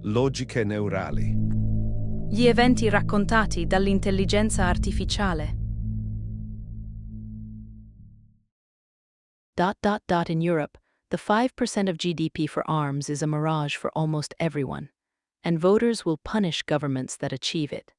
Logiche neurali. Gli eventi raccontati dall'intelligenza artificiale. In Europe, the 5% of GDP for arms is a mirage for almost everyone, and voters will punish governments that achieve it.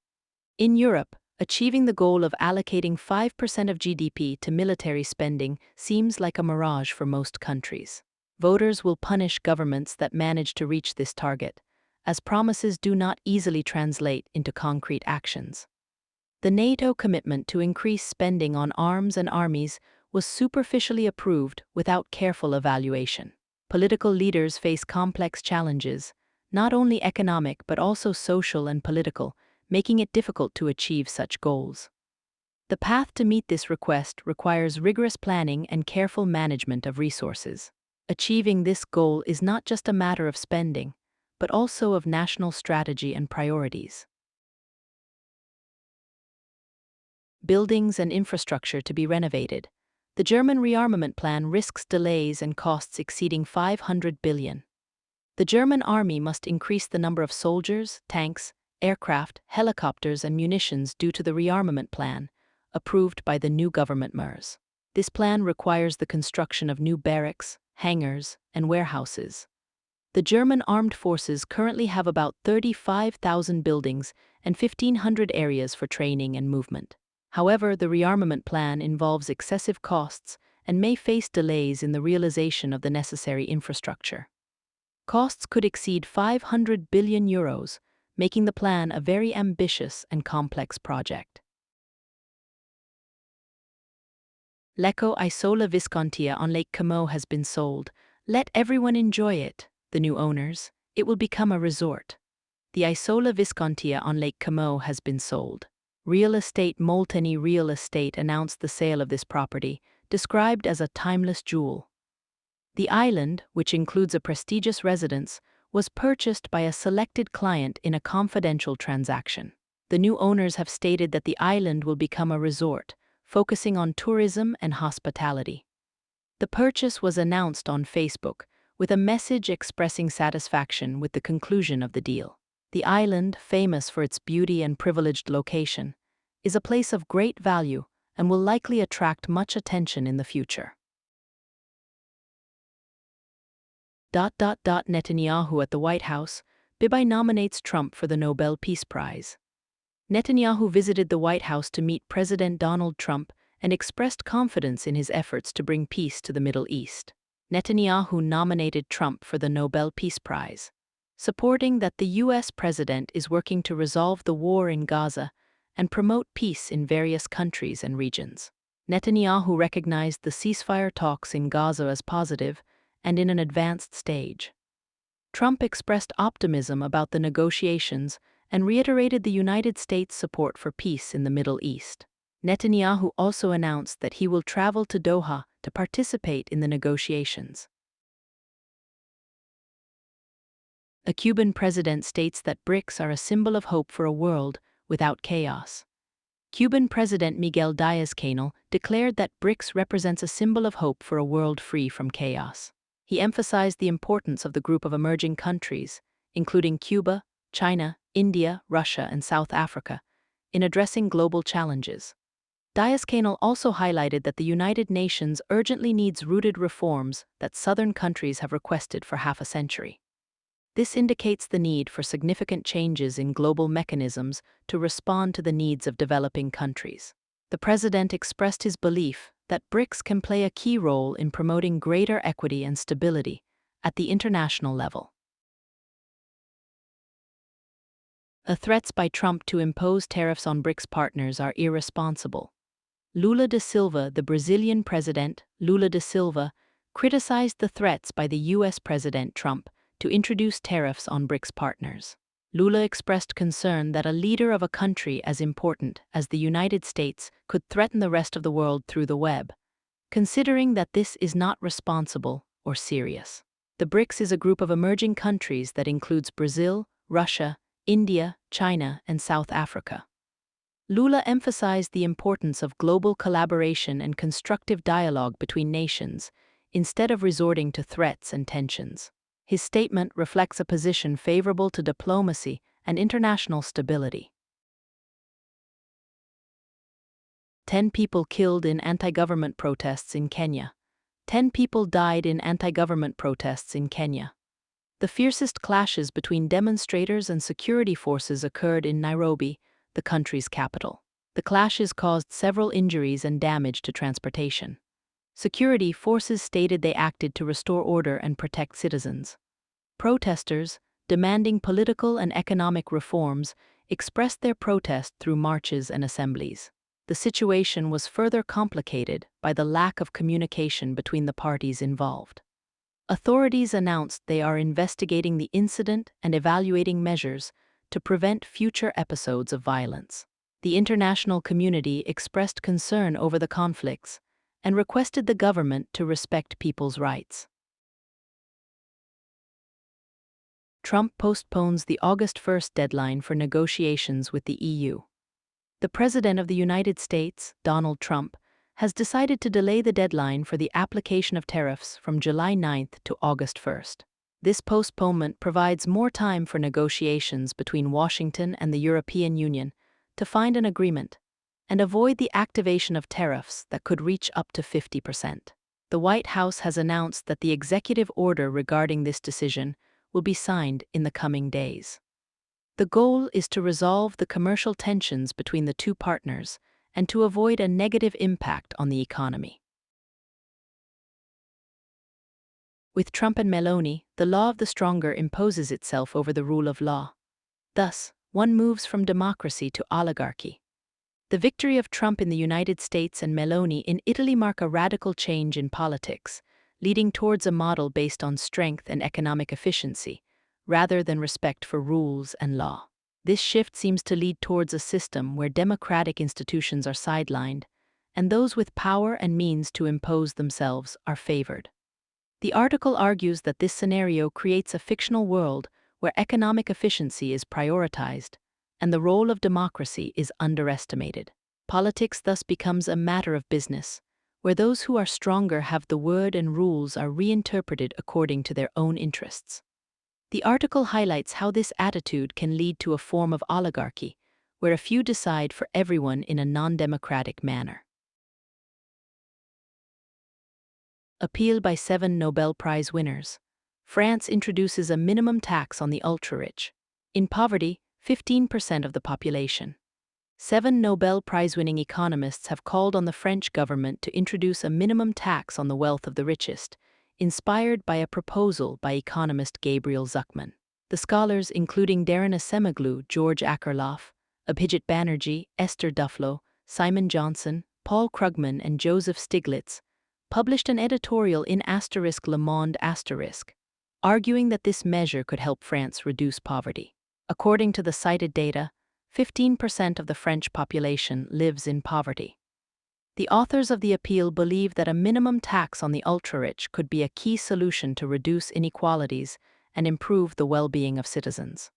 In Europe, achieving the goal of allocating 5% of GDP to military spending seems like a mirage for most countries. Voters will punish governments that manage to reach this target, as promises do not easily translate into concrete actions. The NATO commitment to increase spending on arms and armies was superficially approved without careful evaluation. Political leaders face complex challenges, not only economic but also social and political, making it difficult to achieve such goals. The path to meet this request requires rigorous planning and careful management of resources. Achieving this goal is not just a matter of spending, but also of national strategy and priorities. Buildings and infrastructure to be renovated. The German rearmament plan risks delays and costs exceeding 500 billion. The German army must increase the number of soldiers, tanks, aircraft, helicopters, and munitions due to the rearmament plan, approved by the new government MERS. This plan requires the construction of new barracks, hangars, and warehouses. The German armed forces currently have about 35,000 buildings and 1,500 areas for training and movement. However, the rearmament plan involves excessive costs and may face delays in the realization of the necessary infrastructure. Costs could exceed 500 billion euros, making the plan a very ambitious and complex project. Lecco Isola Viscontea on Lake Como has been sold. Let everyone enjoy it, the new owners. It will become a resort. The Isola Viscontea on Lake Como has been sold. Real Estate Molteni Real Estate announced the sale of this property, described as a timeless jewel. The island, which includes a prestigious residence, was purchased by a selected client in a confidential transaction. The new owners have stated that the island will become a resort, focusing on tourism and hospitality. The purchase was announced on Facebook, with a message expressing satisfaction with the conclusion of the deal. The island, famous for its beauty and privileged location, is a place of great value and will likely attract much attention in the future. Netanyahu at the White House. Bibi nominates Trump for the Nobel Peace Prize. Netanyahu visited the White House to meet President Donald Trump and expressed confidence in his efforts to bring peace to the Middle East. Netanyahu nominated Trump for the Nobel Peace Prize, supporting that the U.S. president is working to resolve the war in Gaza and promote peace in various countries and regions. Netanyahu recognized the ceasefire talks in Gaza as positive and in an advanced stage. Trump expressed optimism about the negotiations and reiterated the United States' support for peace in the Middle East. Netanyahu also announced that he will travel to Doha to participate in the negotiations. A Cuban president states that BRICS are a symbol of hope for a world without chaos. Cuban President Miguel Díaz-Canel declared that BRICS represents a symbol of hope for a world free from chaos. He emphasized the importance of the group of emerging countries, including Cuba, China, India, Russia, and South Africa, in addressing global challenges. Díaz-Canel also highlighted that the United Nations urgently needs rooted reforms that southern countries have requested for half a century. This indicates the need for significant changes in global mechanisms to respond to the needs of developing countries. The president expressed his belief that BRICS can play a key role in promoting greater equity and stability at the international level. The threats by Trump to impose tariffs on BRICS partners are irresponsible. Lula da Silva, the Brazilian president, Lula da Silva, criticized the threats by the U.S. President Trump to introduce tariffs on BRICS partners. Lula expressed concern that a leader of a country as important as the United States could threaten the rest of the world through the web, considering that this is not responsible or serious. The BRICS is a group of emerging countries that includes Brazil, Russia, India, China, and South Africa. Lula emphasized the importance of global collaboration and constructive dialogue between nations, instead of resorting to threats and tensions. His statement reflects a position favorable to diplomacy and international stability. 10 people killed in anti-government protests in Kenya. 10 people died in anti-government protests in Kenya. The fiercest clashes between demonstrators and security forces occurred in Nairobi, the country's capital. The clashes caused several injuries and damage to transportation. Security forces stated they acted to restore order and protect citizens. Protesters, demanding political and economic reforms, expressed their protest through marches and assemblies. The situation was further complicated by the lack of communication between the parties involved. Authorities announced they are investigating the incident and evaluating measures to prevent future episodes of violence. The international community expressed concern over the conflicts and requested the government to respect people's rights. Trump postpones the August 1st deadline for negotiations with the EU. The President of the United States, Donald Trump, has decided to delay the deadline for the application of tariffs from July 9th to August 1st. This postponement provides more time for negotiations between Washington and the European Union to find an agreement and avoid the activation of tariffs that could reach up to 50%. The White House has announced that the executive order regarding this decision will be signed in the coming days. The goal is to resolve the commercial tensions between the two partners and to avoid a negative impact on the economy. With Trump and Meloni, the law of the stronger imposes itself over the rule of law. Thus, one moves from democracy to oligarchy. The victory of Trump in the United States and Meloni in Italy mark a radical change in politics, leading towards a model based on strength and economic efficiency, rather than respect for rules and law. This shift seems to lead towards a system where democratic institutions are sidelined, and those with power and means to impose themselves are favored. The article argues that this scenario creates a fictional world where economic efficiency is prioritized, and the role of democracy is underestimated. Politics thus becomes a matter of business, where those who are stronger have the word and rules are reinterpreted according to their own interests. The article highlights how this attitude can lead to a form of oligarchy, where a few decide for everyone in a non-democratic manner. Appeal by 7 Nobel Prize winners. France introduces a minimum tax on the ultra-rich. In poverty, 15% of the population. 7 Nobel Prize-winning economists have called on the French government to introduce a minimum tax on the wealth of the richest, inspired by a proposal by economist Gabriel Zucman. The scholars, including Darren Acemoglu, George Akerlof, Abhijit Banerjee, Esther Duflo, Simon Johnson, Paul Krugman, and Joseph Stiglitz, published an editorial in *Le Monde*, arguing that this measure could help France reduce poverty. According to the cited data, 15% of the French population lives in poverty. The authors of the appeal believe that a minimum tax on the ultra-rich could be a key solution to reduce inequalities and improve the well-being of citizens.